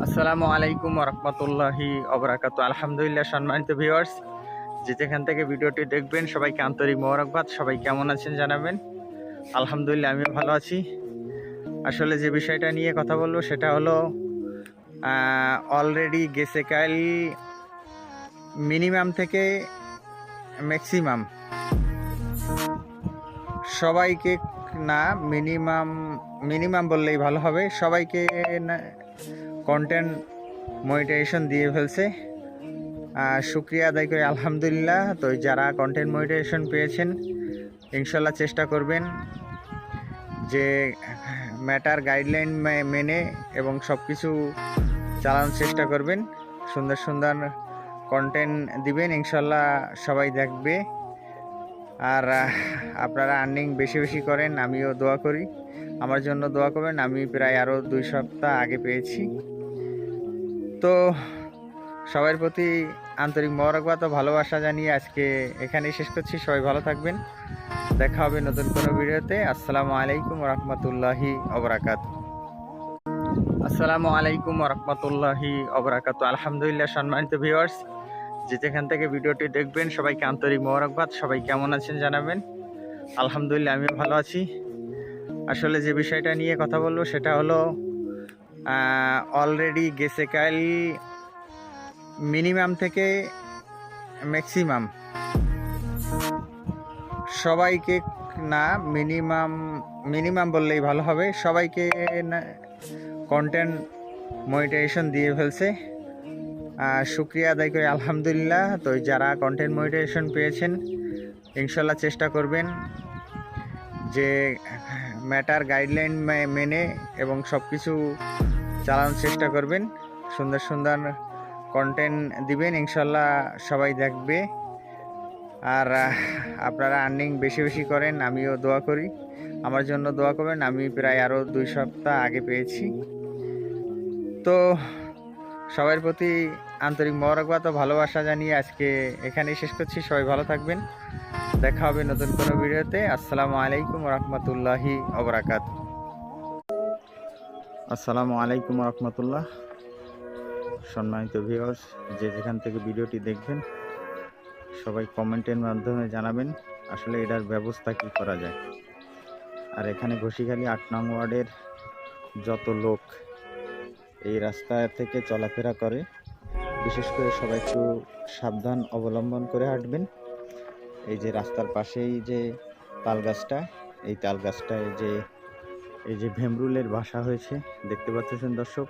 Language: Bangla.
আসসালামু আলাইকুম রহমতুল্লাহি অবরাকাতু। আলহামদুলিল্লাহ, সম্মানিত ভিউয়ার্স, যে যেখান থেকে ভিডিওটি দেখবেন সবাইকে আন্তরিক মোবারকবাদ। সবাই কেমন আছেন জানাবেন। আলহামদুলিল্লাহ, আমিও ভালো আছি। আসলে যে বিষয়টা নিয়ে কথা বলবো সেটা হলো অলরেডি গেছে কাল মিনিমাম থেকে ম্যাক্সিমাম সবাইকে, না মিনিমাম মিনিমাম বললেই ভালো হবে, সবাইকে কন্টেন্ট মনিটাইজেশন দিয়ে ফেলছে। শুক্রিয়া আদায় করি আলহামদুলিল্লাহ। তো যারা কন্টেন্ট মনিটাইজেশন পেয়েছেন ইনশাল্লাহ চেষ্টা করবেন যে ম্যাটার গাইডলাইন মেনে এবং সব কিছু চালানোর চেষ্টা করবেন। সুন্দর সুন্দর কন্টেন্ট দিবেন, ইনশাল্লাহ সবাই দেখবে। আর আপনারা আর্নিং বেশি বেশি করেন, আমিও দোয়া করি, আমার জন্য দোয়া করবেন। আমি প্রায় আরও 2 সপ্তাহ আগে পেয়েছি। তো সবার প্রতি আন্তরিক মোবারকবাদ ও ভালোবাসা জানিয়ে আজকে এখানেই শেষ করছি। সবাই ভালো থাকবেন, দেখা হবে নতুন কোনো ভিডিওতে। আসসালামু আলাইকুম রহমতুল্লাহি অবরাকাতু। আসসালামু আলাইকুম রহমতুল্লাহি অবরাকাতু। আলহামদুলিল্লাহ, সম্মানিত ভিউয়ার্স, যে যেখান থেকে ভিডিওটি দেখবেন সবাইকে আন্তরিক মোবারকবাদ। সবাই কেমন আছেন জানাবেন। আলহামদুলিল্লাহ, আমিও ভালো আছি। আসলে যে বিষয়টা নিয়ে কথা বলবো সেটা হলো অলরেডি গেছে কাল মিনিমাম থেকে ম্যাক্সিমাম সবাইকে, না মিনিমাম মিনিমাম বললেই ভালো হবে, সবাইকে কন্টেন্ট মনিটাইজেশন দিয়ে ফেলছে। শুক্রিয়া আদায় করি আলহামদুলিল্লাহ। তো যারা কন্টেন্ট মনিটাইজেশন পেয়েছেন ইনশাল্লাহ চেষ্টা করবেন যে ম্যাটার গাইডলাইন মেনে এবং সব কিছু চালানোর চেষ্টা করবেন। সুন্দর সুন্দর কন্টেন্ট দিবেন, ইনশাল্লাহ সবাই দেখবে। আর আপনারা আর্নিং বেশি বেশি করেন, আমিও দোয়া করি, আমার জন্য দোয়া করবেন। আমি প্রায় আরও 2 সপ্তাহ আগে পেয়েছি। তো সবার প্রতি আন্তরিক মোবারকবাদ ও ভালোবাসা জানিয়ে আজকে এখানেই শেষ করছি। সবাই ভালো থাকবেন, দেখা হবে নতুন কোনো ভিডিওতে। আসসালামু আলাইকুম রহমতুল্লাহি অবরাকাতু। আসসালামু আলাইকুম রহমতুল্লাহ। সম্মানিত ভিউয়ার্স, যে যেখান থেকে ভিডিওটি দেখবেন সবাই কমেন্টের মাধ্যমে জানাবেন আসলে এটার ব্যবস্থা কি করা যায়। আর এখানে ঘষিখালী 8 নং ওয়ার্ডের যত লোক এই রাস্তা থেকে চলাফেরা করে, বিশেষ করে সবাই একটু সাবধান অবলম্বন করে হাঁটবেন। এই যে রাস্তার পাশেই যে তাল গাছটা, এই তাল গাছটায় এই যে ভেমরুলের বাসা হয়েছে দেখতে পাচ্ছেন দর্শক।